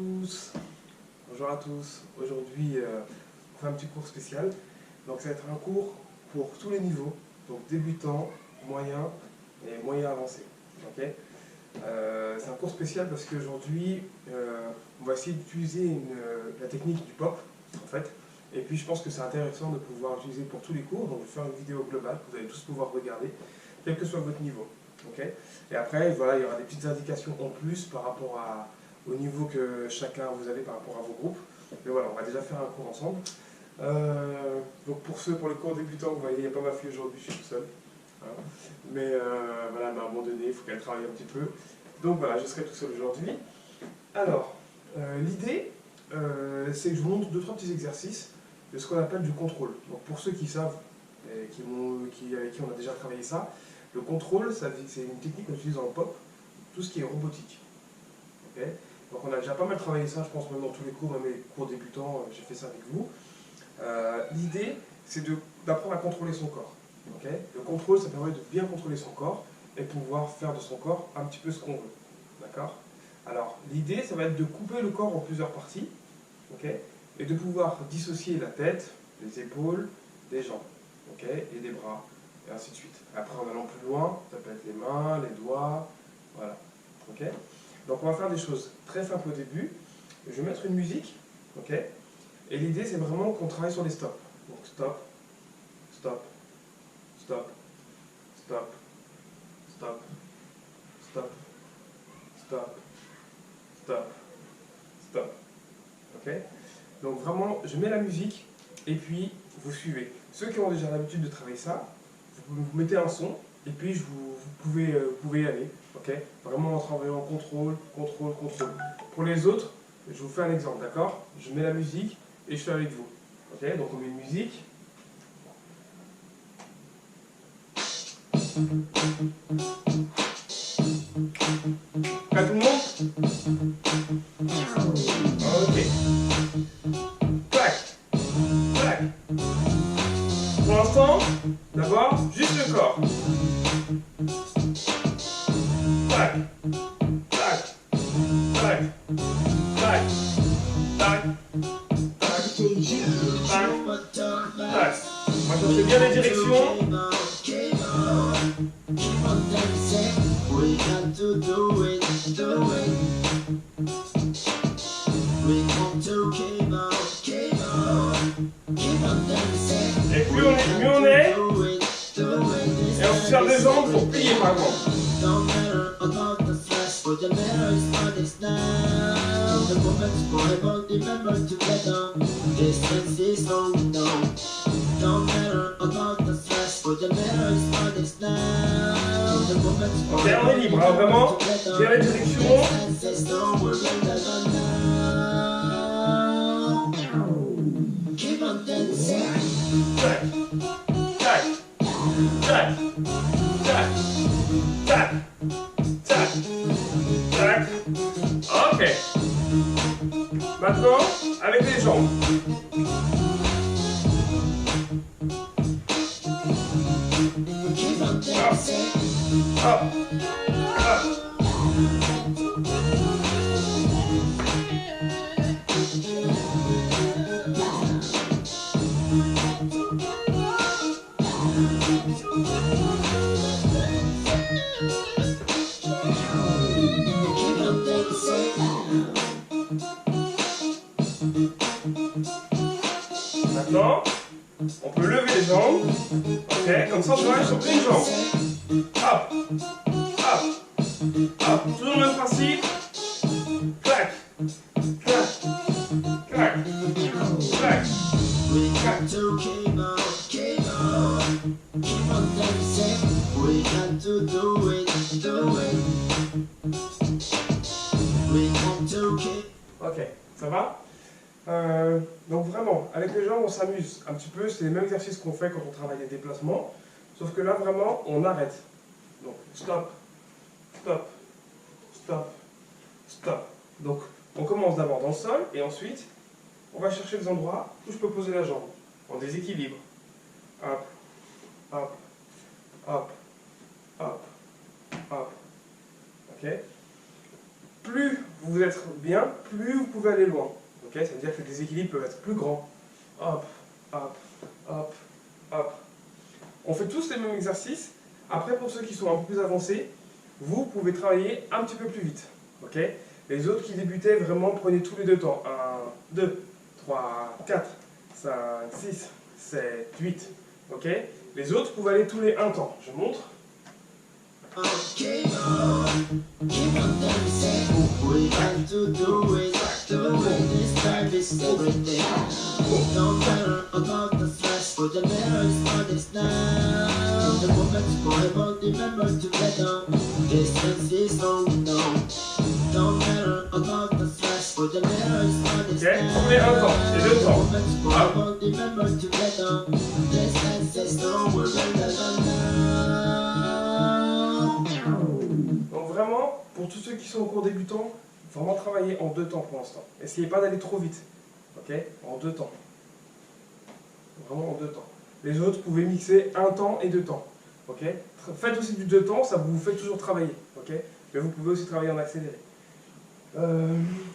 tous. Bonjour à tous. Aujourd'hui, on fait un petit cours spécial. Donc, ça va être un cours pour tous les niveaux. Donc, débutant, moyen et moyen avancé. Okay, c'est un cours spécial parce qu'aujourd'hui, on va essayer d'utiliser la technique du pop, en fait. Et puis, je pense que c'est intéressant de pouvoir l'utiliser pour tous les cours. Donc, je vais faire une vidéo globale que vous allez tous pouvoir regarder, quel que soit votre niveau. Okay, et après, voilà, il y aura des petites indications en plus par rapport au niveau que chacun vous avez par rapport à vos groupes. Mais voilà, on va déjà faire un cours ensemble. Donc pour le cours débutant, vous voyez, il n'y a pas ma fille aujourd'hui, je suis tout seul. Hein. Mais voilà, elle m'a abandonné, il faut qu'elle travaille un petit peu. Donc voilà, je serai tout seul aujourd'hui. Alors, l'idée, c'est que je vous montre 2-3 petits exercices de ce qu'on appelle du contrôle. Donc pour ceux qui savent, et avec qui on a déjà travaillé ça, le contrôle, c'est une technique qu'on utilise dans le pop, tout ce qui est robotique. Okay, donc on a déjà pas mal travaillé ça, je pense même dans tous les cours, même les cours débutants, j'ai fait ça avec vous. L'idée, c'est d'apprendre à contrôler son corps. Okay, le contrôle, ça permet de bien contrôler son corps et pouvoir faire de son corps un petit peu ce qu'on veut. D'accord ? Alors, l'idée, ça va être de couper le corps en plusieurs parties, okay, et de pouvoir dissocier la tête, les épaules, les jambes, okay, et des bras, et ainsi de suite. Après, en allant plus loin, ça peut être les mains, les doigts, voilà. Okay, donc, on va faire des choses très simples au début. Je vais mettre une musique, okay, et l'idée, c'est vraiment qu'on travaille sur les stops. Donc, stop, stop, stop, stop, stop, stop, stop, stop, stop. Ok ? Donc vraiment, je mets la musique et puis vous suivez. Ceux qui ont déjà l'habitude de travailler ça, vous mettez un son et puis vous pouvez y aller. Ok ? Vraiment en travaillant contrôle, contrôle, contrôle. Pour les autres, je vous fais un exemple, d'accord ? Je mets la musique et je suis avec vous. Ok ? Donc on met une musique. Prêt tout le monde ? Ok. Clac. Clac. Pour l'instant, d'abord, juste le corps. Clac. Clac. Clac. Clac. Clac. Clac. Clac. Maintenant, je fais bien les directions. Et plus on est, mieux on est. Et on se serre les jambes pour plier par exemple. Ok, on est libre, hein, vraiment. Bien les directions. Tac, tac, tac, tac, tac, tac, tac. Ok. Maintenant, avec les jambes. Hop, hop, hop. Maintenant, on peut lever les jambes, ok, comme ça on travaille sur une jambe. Hop, hop, hop, toujours le même principe. Clac, clac, clac, clac, clac. Ok, ça va? Donc vraiment, avec les jambes, on s'amuse un petit peu. C'est les mêmes exercices qu'on fait quand on travaille les déplacements. Sauf que là, vraiment, on arrête. Donc, stop, stop, stop, stop. Donc, on commence d'abord dans le sol et ensuite, on va chercher des endroits où je peux poser la jambe en déséquilibre. Hop, hop, hop, hop, hop. Ok ? Plus vous vous êtes bien, plus vous pouvez aller loin. Okay, ça veut dire que les déséquilibres peuvent être plus grands. Hop, hop, hop, hop. On fait tous les mêmes exercices. Après, pour ceux qui sont un peu plus avancés, vous pouvez travailler un petit peu plus vite. Okay, les autres qui débutaient, vraiment, prenez tous les deux temps. 1, 2, 3, 4, 5, 6, 7, 8. Ok. Les autres, vous pouvez aller tous les 1 temps. Je montre. Ok, tous les 1 temps, les 2 temps. Donc vraiment, pour tous ceux qui sont au cours débutant, vraiment travailler en 2 temps pour l'instant. Essayez pas d'aller trop vite. Ok, en 2 temps. Vraiment en 2 temps. Les autres, vous pouvez mixer 1 temps et 2 temps. Ok, faites aussi du 2 temps, ça vous fait toujours travailler. Ok, mais vous pouvez aussi travailler en accéléré.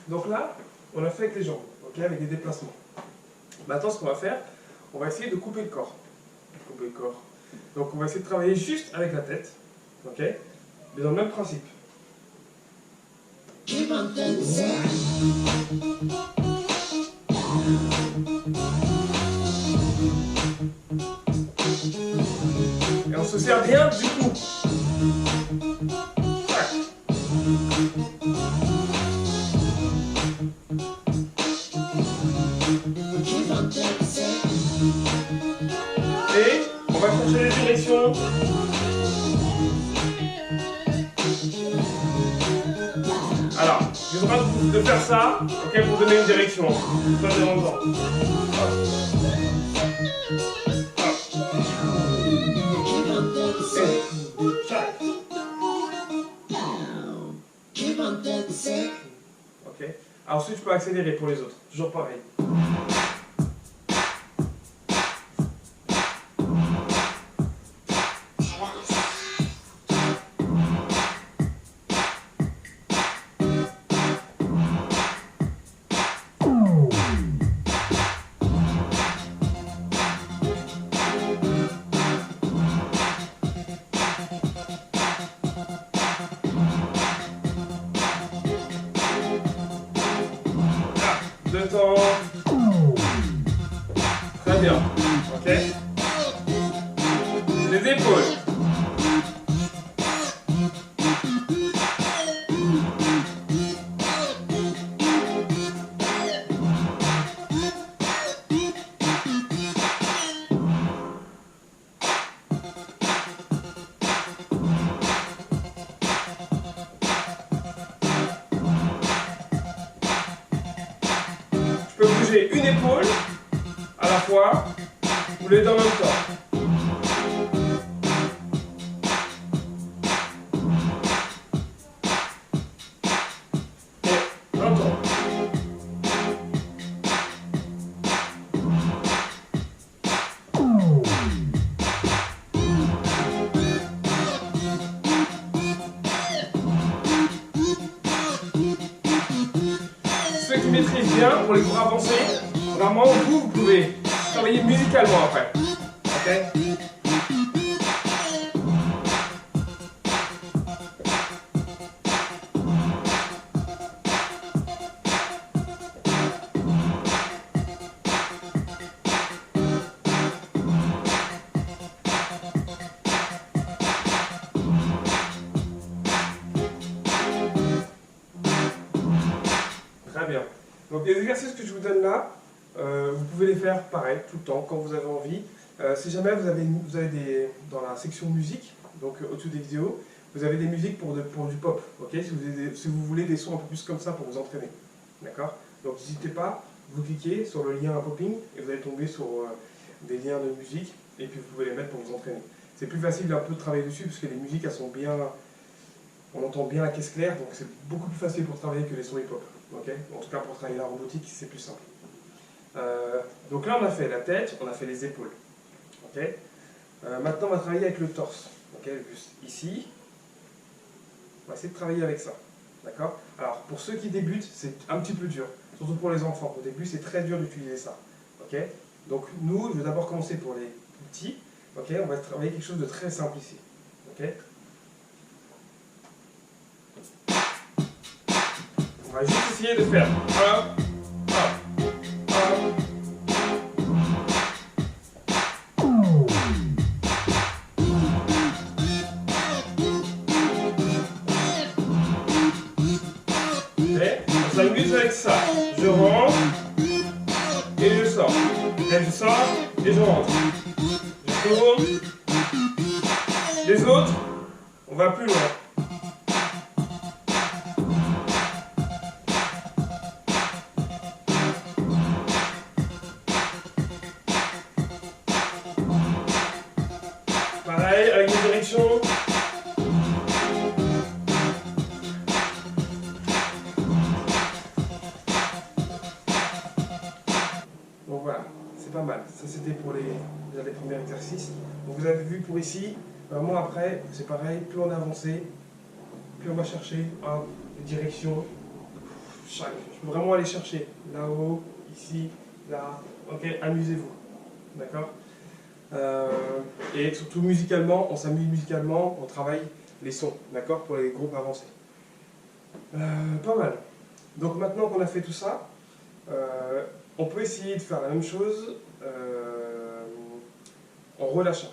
Donc là, on a fait avec les jambes, ok, avec des déplacements. Maintenant, ce qu'on va faire, on va essayer de couper le corps. Couper le corps. Donc, on va essayer de travailler juste avec la tête, ok, mais dans le même principe. Et on se sert bien du cou. Et on va changer les directions. Alors, je vous demande de faire ça, ok, pour donner une direction. Pas de longtemps. Ok. Alors ensuite, je peux accélérer pour les autres. Toujours pareil. Deux temps. Très bien. Ok. Les épaules. Je peux bouger une épaule à la fois, ou les deux en même temps. Et un temps. Ceux qui maîtrisent bien, pour les cours avancés, vraiment, vous pouvez travailler musicalement après. Ok ? Très bien. Donc les exercices que je vous donne là, vous pouvez les faire pareil, tout le temps, quand vous avez envie. Si jamais vous avez dans la section musique, donc au-dessus des vidéos, vous avez des musiques pour du pop, ok, si vous voulez des sons un peu plus comme ça pour vous entraîner. D'accord? Donc n'hésitez pas, vous cliquez sur le lien popping et vous allez tomber sur des liens de musique et puis vous pouvez les mettre pour vous entraîner. C'est plus facile un peu de travailler dessus parce que les musiques elles sont bien, on entend bien la caisse claire, donc c'est beaucoup plus facile pour travailler que les sons hip-hop. Okay, en tout cas pour travailler la robotique c'est plus simple. Donc là on a fait la tête, on a fait les épaules. Okay, maintenant on va travailler avec le torse. Okay, juste ici. On va essayer de travailler avec ça. D'accord? Alors, pour ceux qui débutent, c'est un petit peu dur, surtout pour les enfants. Au début, c'est très dur d'utiliser ça. Ok? Donc, nous, je vais d'abord commencer pour les petits. Ok? On va travailler quelque chose de très simple ici. Ok? On va juste essayer de faire un, on s'amuse avec ça. Je rentre et je sors. Et je sors et je rentre. Je tourne. Les autres, on va plus loin. Pareil, avec les directions. Donc voilà, c'est pas mal. Ça c'était pour les premiers exercices. Donc vous avez vu pour ici, vraiment après, c'est pareil, plus on avance, plus on va chercher les directions. Je peux vraiment aller chercher là-haut, ici, là. Ok, amusez-vous. D'accord? Et surtout musicalement, on s'amuse musicalement, on travaille les sons, d'accord, pour les groupes avancés. Pas mal. Donc maintenant qu'on a fait tout ça, on peut essayer de faire la même chose en relâchant.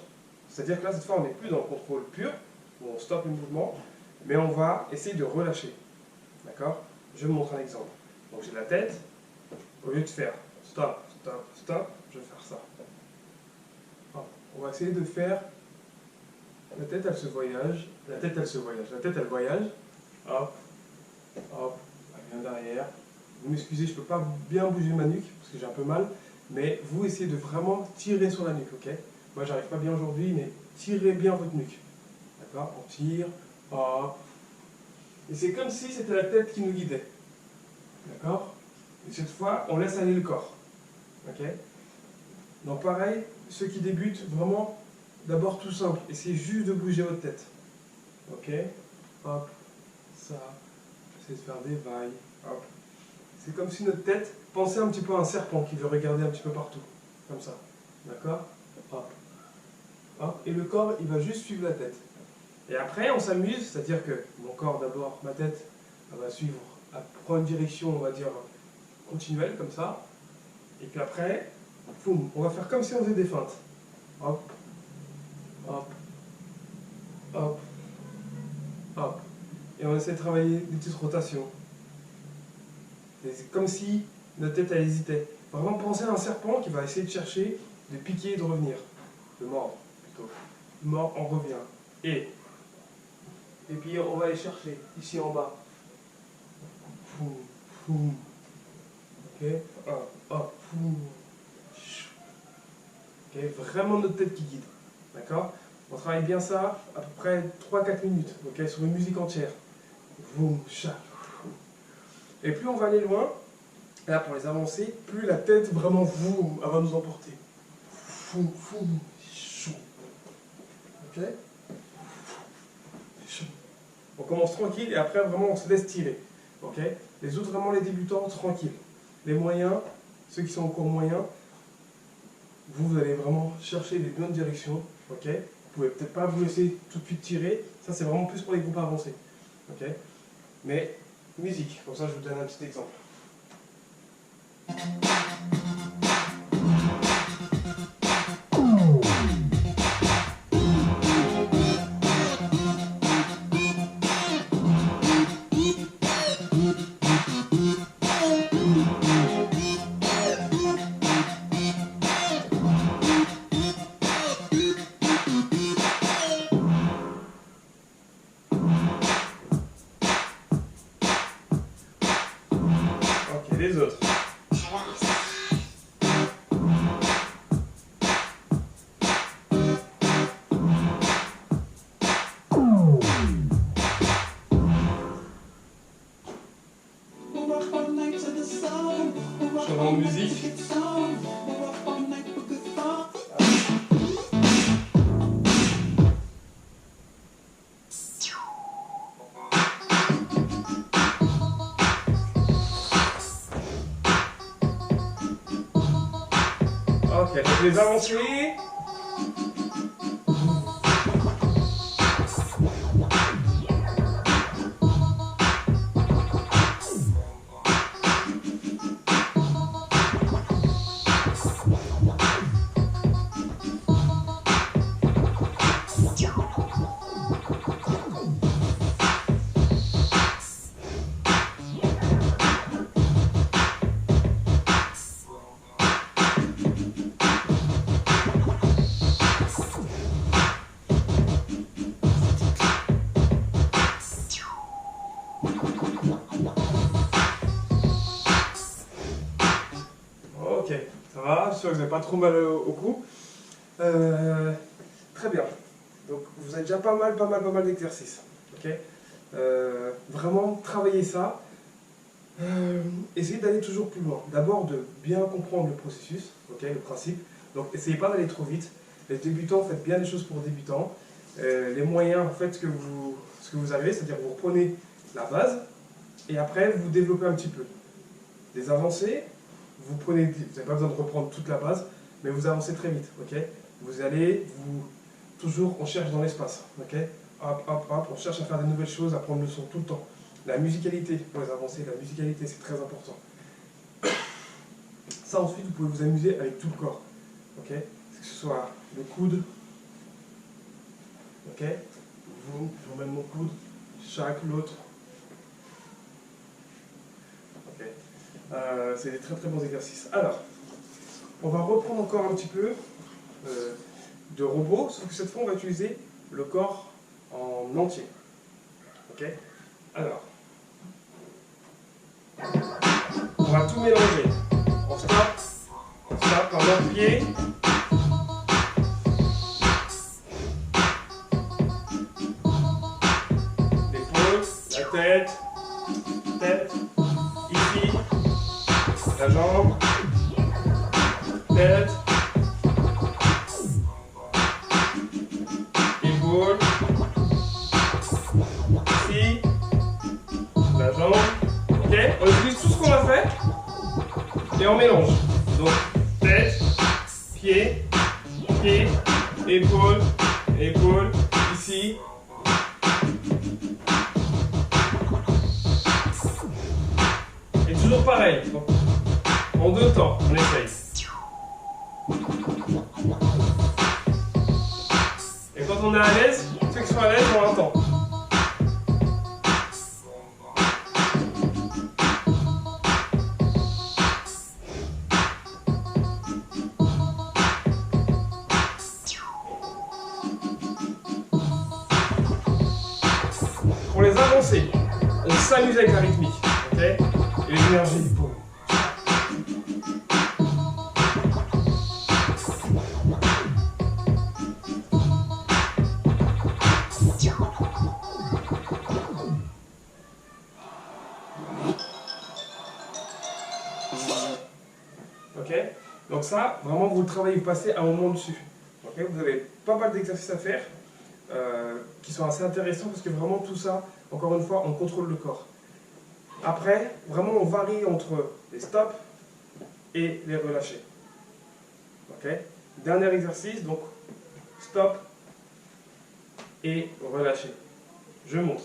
C'est-à-dire que là, cette fois, on n'est plus dans le contrôle pur, où on stoppe le mouvement, mais on va essayer de relâcher. D'accord? Je vous montre un exemple. Donc j'ai la tête, au lieu de faire stop, stop, stop, je vais faire ça. On va essayer de faire, la tête elle se voyage, la tête elle se voyage, la tête elle voyage, hop, hop, elle vient derrière. Vous m'excusez, je ne peux pas bien bouger ma nuque, parce que j'ai un peu mal, mais vous essayez de vraiment tirer sur la nuque, ok? Moi j'arrive pas bien aujourd'hui, mais tirez bien votre nuque. D'accord? On tire, hop. Et c'est comme si c'était la tête qui nous guidait. D'accord? Et cette fois, on laisse aller le corps. Ok? Donc pareil, ceux qui débutent, vraiment, d'abord tout simple, essayez juste de bouger votre tête. Ok? Hop, ça, essayez de faire des vagues, hop. C'est comme si notre tête, pensez un petit peu à un serpent qui veut regarder un petit peu partout, comme ça. D'accord? Hop. Hop. Et le corps, il va juste suivre la tête. Et après, on s'amuse, c'est-à-dire que mon corps d'abord, ma tête, elle va suivre, elle prend une direction, on va dire, continuelle, comme ça. Et puis après, boum, on va faire comme si on faisait des feintes. Hop, hop, hop, hop. Et on essaie de travailler des petites rotations. C'est comme si notre tête, elle hésitait. Vraiment penser à un serpent qui va essayer de chercher, de piquer et de revenir. De mordre, plutôt. Mord, on revient. Et puis on va aller chercher, ici en bas. Foum, foum. Ok, hop, hop, foum. Ok, vraiment notre tête qui guide. D'accord? On travaille bien ça à peu près 3-4 minutes, ok, sur une musique entière. Voum, chat. Et plus on va aller loin, là pour les avancer, plus la tête vraiment voum, elle va nous emporter. Foum, foum, chou. Ok? Chou. On commence tranquille et après vraiment on se laisse tirer. Ok? Les autres vraiment les débutants, tranquille. Les moyens, ceux qui sont encore moyens, vous allez vraiment chercher les bonnes directions. Ok? Vous pouvez peut-être pas vous laisser tout de suite tirer. Ça c'est vraiment plus pour les groupes avancés. Ok? Mais musique, comme ça je vous donne un petit exemple. Ok, les autres. Changement de musique. Ok, donc les avancées. Ok, ça va, je suis sûr que vous n'avez pas trop mal au cou. Très bien. Donc vous avez déjà pas mal d'exercices. Ok. Vraiment travaillez ça. Essayez d'aller toujours plus loin. D'abord de bien comprendre le processus, ok, le principe. Donc essayez pas d'aller trop vite. Les débutants, faites bien les choses pour débutants. Les moyens, faites ce que vous avez, c'est-à-dire vous reprenez la base et après vous développez un petit peu. Des avancées, vous n'avez pas besoin de reprendre toute la base, mais vous avancez très vite, ok. Vous allez, toujours, on cherche dans l'espace, ok. Hop, hop, hop, on cherche à faire de nouvelles choses, à prendre le son tout le temps. La musicalité, pour les avancées, la musicalité, c'est très important. Ça, ensuite, vous pouvez vous amuser avec tout le corps, ok. Que ce soit le coude, ok. Je remets mon coude, chaque, l'autre. Ok. C'est des très bons exercices. Alors, on va reprendre encore un petit peu de robot, sauf que cette fois on va utiliser le corps en entier. Ok. Alors, on va tout mélanger. On stop, par le pied. L'épaule, la tête, ici. La jambe, tête, épaule, ici, la jambe, ok. On utilise tout ce qu'on a fait et on mélange. Donc tête, pied, épaule, ici. Et toujours pareil. Donc, en deux temps, on essaye. Et quand on est à l'aise, ceux qui sont à l'aise ont un temps. Pour les avancées, on s'amuse avec la rythmique, ok, et l'énergie du pot. Ok, donc ça, vraiment, vous le travaillez, vous passez un moment dessus. Okay, vous avez pas mal d'exercices à faire qui sont assez intéressants parce que vraiment tout ça, encore une fois, on contrôle le corps. Après, vraiment, on varie entre les stops et les relâchés. Ok, dernier exercice, donc stop et relâché. Je montre.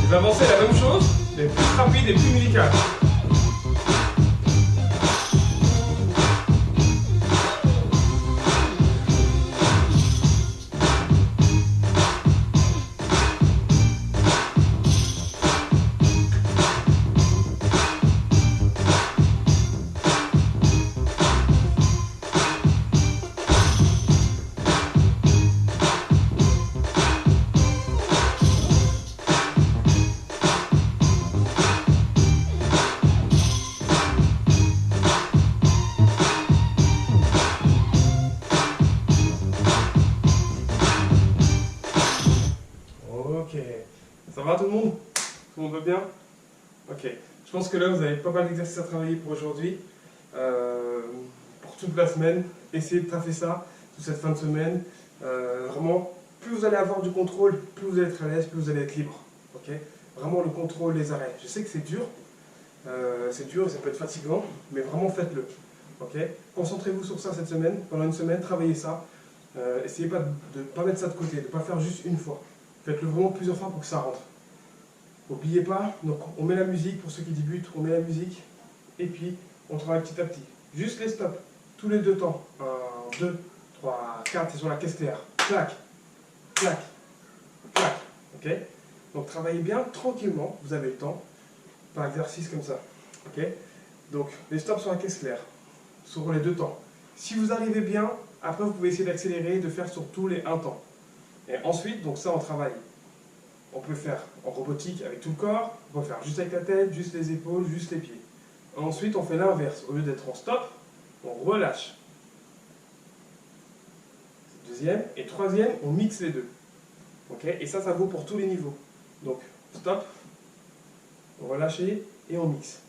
Vous avancez la même chose, mais plus rapide et plus musical. le monde va bien? Ok. Je pense que là, vous avez pas mal d'exercices à travailler pour aujourd'hui. Pour toute la semaine. Essayez de taffer ça toute cette fin de semaine. Vraiment, plus vous allez avoir du contrôle, plus vous allez être à l'aise, plus vous allez être libre. Ok. Vraiment le contrôle, les arrêts. Je sais que c'est dur. C'est dur, ça peut être fatigant, mais vraiment faites-le. Ok. Concentrez-vous sur ça cette semaine. Pendant une semaine, travaillez ça. Essayez pas de ne pas mettre ça de côté, de ne pas faire juste une fois. Faites-le vraiment plusieurs fois pour que ça rentre. N'oubliez pas, donc on met la musique, pour ceux qui débutent, on met la musique, et puis on travaille petit à petit. Juste les stops, tous les 2 temps. 1, 2, 3, 4, et sur la caisse claire. Clac, clac, clac. Ok. Donc travaillez bien, tranquillement, vous avez le temps, par exercice comme ça. Ok. Donc les stops sur la caisse claire, sur les 2 temps. Si vous arrivez bien, après vous pouvez essayer d'accélérer, de faire sur tous les 1 temps. Et ensuite, donc ça on travaille. On peut faire en robotique avec tout le corps, on peut faire juste avec la tête, juste les épaules, juste les pieds. Ensuite, on fait l'inverse. Au lieu d'être en stop, on relâche. Deuxième. Et troisième, on mixe les deux. Okay. Et ça vaut pour tous les niveaux. Donc, stop, relâchez et on mixe.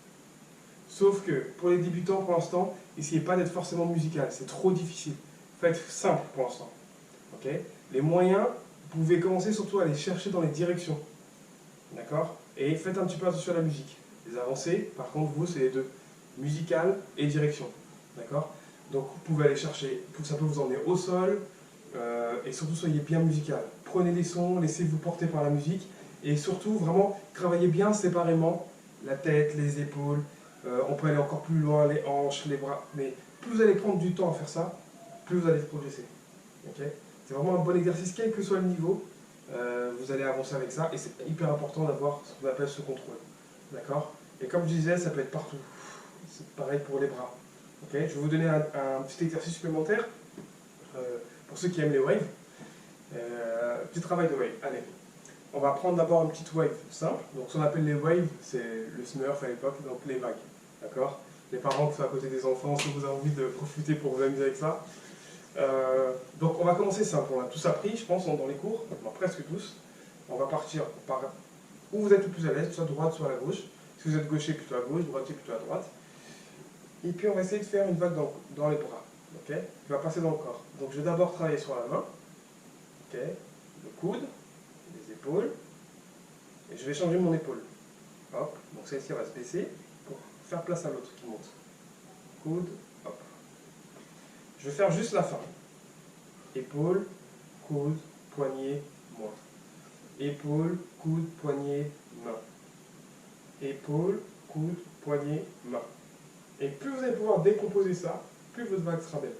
Sauf que, pour les débutants, pour l'instant, n'essayez pas d'être forcément musical. C'est trop difficile. Faites simple pour l'instant. Okay. Les moyens, vous pouvez commencer surtout à les chercher dans les directions. D'accord? Et faites un petit peu attention à la musique. Les avancées, par contre, vous, c'est les deux. Musical et direction. D'accord? Donc, vous pouvez aller chercher, ça peut vous emmener au sol, et surtout, soyez bien musical. Prenez les sons, laissez-vous porter par la musique, et surtout, vraiment, travaillez bien séparément la tête, les épaules, on peut aller encore plus loin, les hanches, les bras, mais plus vous allez prendre du temps à faire ça, plus vous allez progresser. Okay? C'est vraiment un bon exercice, quel que soit le niveau, vous allez avancer avec ça, et c'est hyper important d'avoir ce qu'on appelle ce contrôle. D'accord? Et comme je disais, ça peut être partout. C'est pareil pour les bras. Okay? Je vais vous donner un petit exercice supplémentaire, pour ceux qui aiment les waves. Petit travail de wave. Allez, on va prendre d'abord une petite wave simple. Donc ce qu'on appelle les waves, c'est le Smurf à l'époque, donc les vagues. D'accord? Les parents qui sont à côté des enfants, si vous avez envie de profiter pour vous amuser avec ça. Donc on va commencer simple. On a tous appris, je pense, dans les cours, enfin, presque tous. On va partir par où vous êtes le plus à l'aise, soit à droite, soit à la gauche. Si vous êtes gaucher, plutôt à gauche, droitier, plutôt à droite. Et puis on va essayer de faire une vague dans les bras. Okay, qui va passer dans le corps. Donc je vais d'abord travailler sur la main, okay, le coude, les épaules, et je vais changer mon épaule. Hop, donc celle-ci va se baisser pour faire place à l'autre qui monte. Coude, hop. Je vais faire juste la fin. Épaule, coude, poignet, main. Épaule, coude, poignet, main. Épaule, coude, poignet, main. Et plus vous allez pouvoir décomposer ça, plus votre vague sera belle.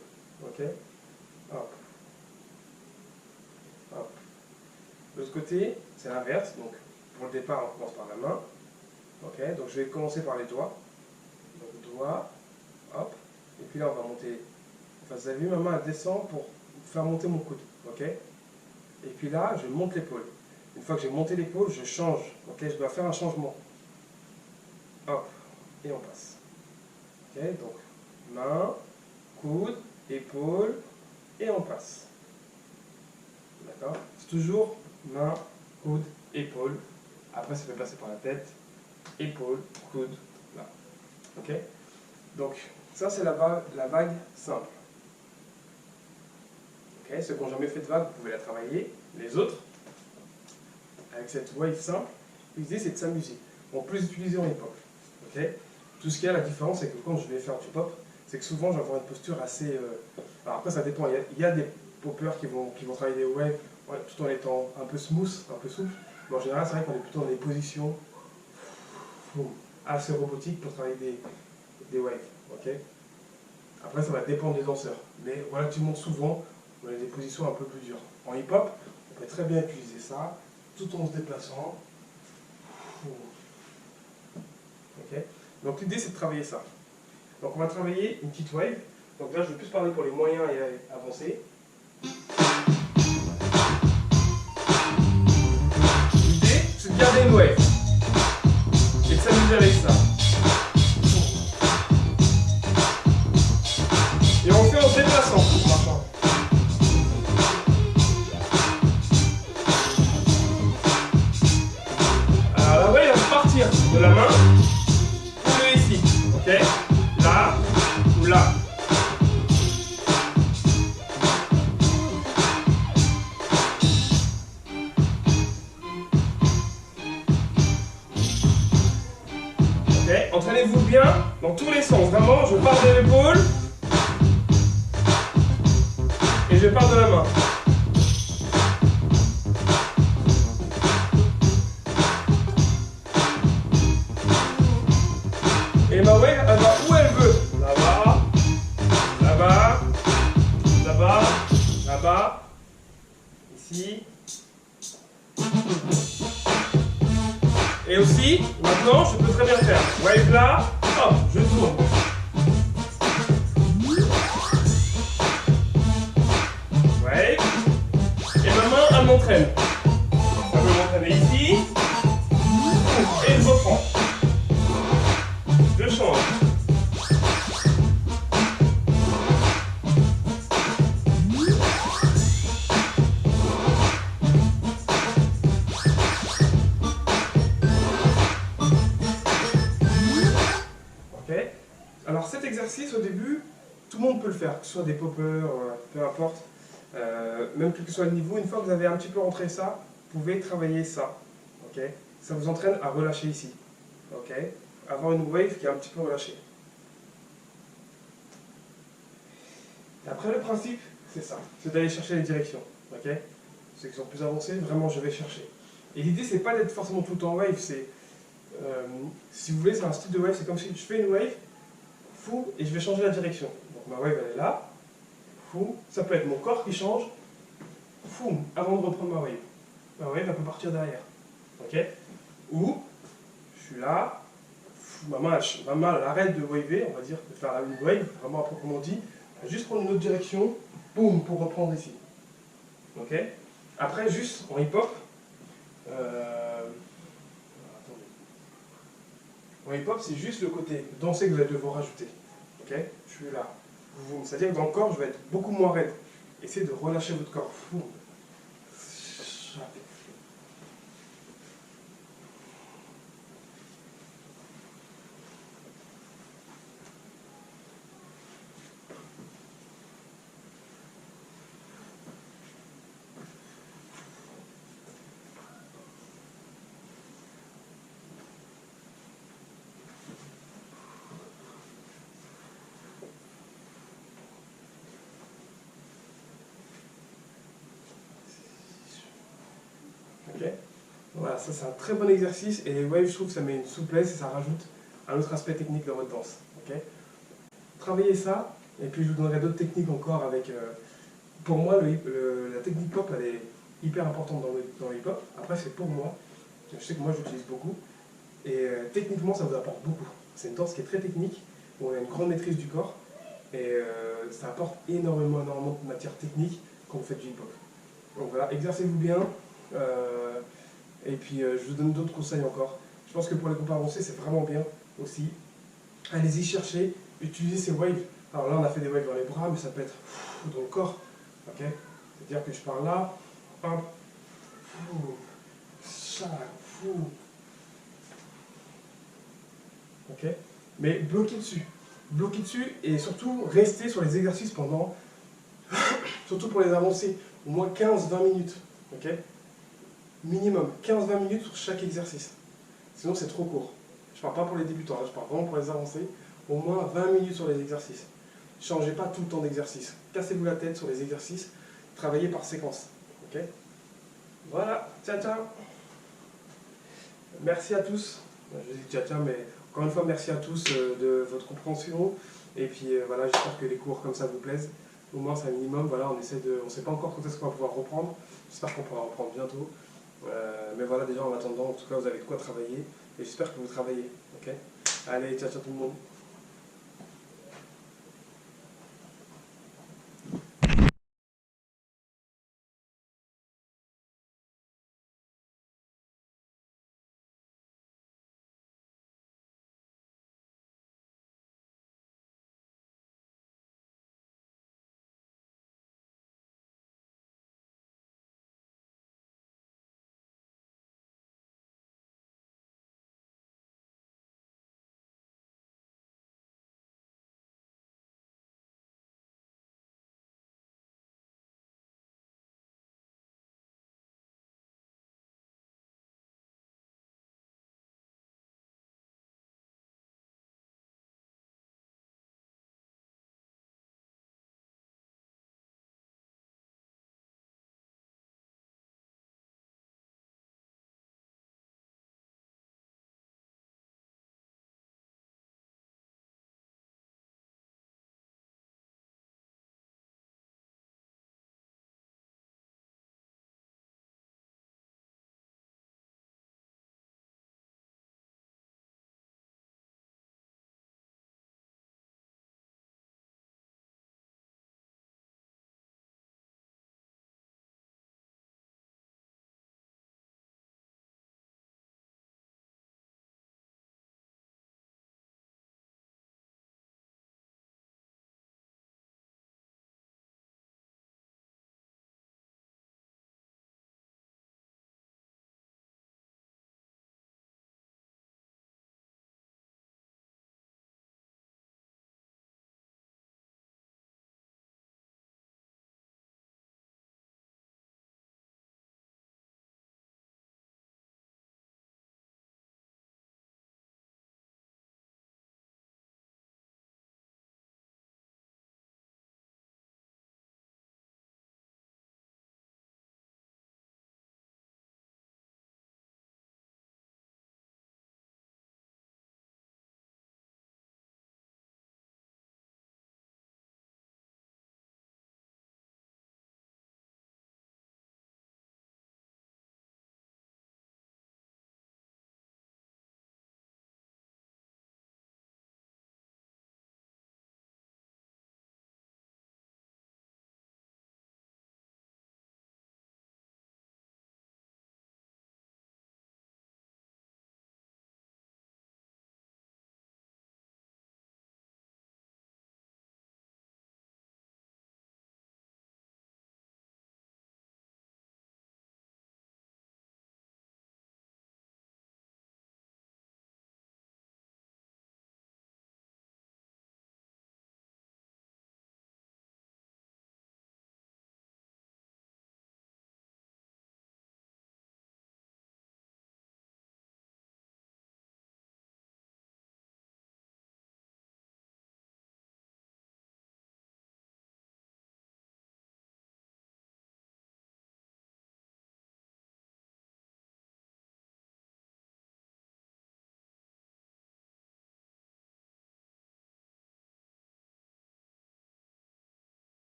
Ok? Hop. Hop. De l'autre côté, c'est l'inverse. Donc, pour le départ, on commence par la main. Ok? Donc, je vais commencer par les doigts. Donc, doigt. Hop. Et puis là, on va monter. Enfin, vous avez vu, ma main, elle descend pour faire monter mon coude. Ok? Et puis là, je monte l'épaule. Une fois que j'ai monté l'épaule, je change. Ok? Je dois faire un changement. Hop. Et on passe. Ok? Donc, main. Coude, épaule, et on passe. D'accord? C'est toujours main, coude, épaule. Après, ça fait passer par la tête, épaule, coude, là. Ok? Donc, ça, c'est la vague simple. Ok? Ceux qui n'ont jamais fait de vague, vous pouvez la travailler. Les autres, avec cette wave simple, l'idée, c'est de s'amuser. On peut les utiliser en hip-hop. Ok? Tout ce qu'il y a, la différence, c'est que quand je vais faire du pop, c'est que souvent, je vais avoir une posture assez... Alors après, ça dépend. Il y a des poppers qui vont travailler des waves tout en étant un peu smooth, un peu souple. Mais en général, c'est vrai qu'on est plutôt dans des positions assez robotiques pour travailler des waves. Okay? Après, ça va dépendre des danseurs. Mais relativement souvent, on a des positions un peu plus dures. En hip-hop, on peut très bien utiliser ça, tout en se déplaçant. Okay? Donc l'idée, c'est de travailler ça. Donc on va travailler une petite wave. Donc là, je vais plus parler pour les moyens et avancés. L'idée, c'est de garder une wave. Et de s'amuser avec ça. Et on fait en se déplaçant, en marchant. Alors la wave, Ok? Là ou là. Ok? Entraînez-vous bien dans tous les sens. Vraiment, je pars de l'épaule et je pars de la main. Et ma wave, elle va où elle veut. Là-bas, là-bas, là-bas, là-bas, ici. Et aussi, maintenant, je peux très bien faire wave là, hop, je tourne. Wave. Et ma main, elle m'entraîne. Elle peut m'entraîner ici. Et je reprends. Je change. Ok. Alors cet exercice au début, tout le monde peut le faire, que ce soit des poppers, peu importe. Même quel que soit le niveau, une fois que vous avez un petit peu rentré ça, vous pouvez travailler ça. Ok. Ça vous entraîne à relâcher ici. Ok. Avoir une wave qui est un petit peu relâchée. Et après le principe, c'est ça, c'est d'aller chercher les directions. Ok. Ceux qui sont plus avancés, vraiment je vais chercher. Et l'idée c'est pas d'être forcément tout le temps wave, c'est si vous voulez c'est un style de wave, c'est comme si je fais une wave, fou, et je vais changer la direction. Donc ma wave elle est là, fou, ça peut être mon corps qui change, fou, avant de reprendre ma wave. Ma wave elle peut partir derrière. Ok. Ou je suis là, fou, ma main elle arrête de waver, on va dire, de faire une wave, vraiment à proprement dit, elle va juste prendre une autre direction, boum, pour reprendre ici. Ok. Après juste en hip-hop, en hip-hop, c'est juste le côté danser que vous allez devoir rajouter. Ok. Je suis là. C'est-à-dire que dans le corps, je vais être beaucoup moins raide. Essayez de relâcher votre corps. Fou. Ok. Voilà, ça c'est un très bon exercice et les waves, je trouve que ça met une souplesse et ça rajoute un autre aspect technique dans votre danse. Ok. Travaillez ça et puis je vous donnerai d'autres techniques encore avec. Pour moi, la technique pop, elle est hyper importante dans le hip-hop. Après, c'est pour moi. Je sais que moi, j'utilise beaucoup. Et techniquement, ça vous apporte beaucoup. C'est une danse qui est très technique, où on a une grande maîtrise du corps. Et ça apporte énormément de matière technique quand vous faites du hip-hop. Donc voilà, exercez-vous bien. Et puis, je vous donne d'autres conseils encore. Je pense que pour les groupes avancés, c'est vraiment bien aussi. Allez-y, cherchez, utilisez ces waves. Alors là, on a fait des waves dans les bras, mais ça peut être dans le corps. Okay. C'est-à-dire que je pars là, hop, fou, chac, fou. Ok. Mais bloquez dessus. Bloquez dessus et surtout restez sur les exercices pendant, surtout pour les avancées, au moins 15-20 minutes. Ok. Minimum 15-20 minutes sur chaque exercice. Sinon c'est trop court. Je ne parle pas pour les débutants, je parle vraiment pour les avancés. Au moins 20 minutes sur les exercices. Ne changez pas tout le temps d'exercice. Cassez-vous la tête sur les exercices. Travaillez par séquence. Ok. Voilà. Ciao, ciao. Merci à tous. Je dis ciao, ciao, mais encore une fois, merci à tous de votre compréhension. Et puis voilà, j'espère que les cours comme ça vous plaisent. Au moins, c'est un minimum. Voilà, on ne sait pas encore quand est-ce qu'on va pouvoir reprendre. J'espère qu'on pourra reprendre bientôt. Mais voilà, déjà en attendant, en tout cas, vous avez de quoi travailler. Et j'espère que vous travaillez. Ok. Allez, ciao, ciao tout le monde.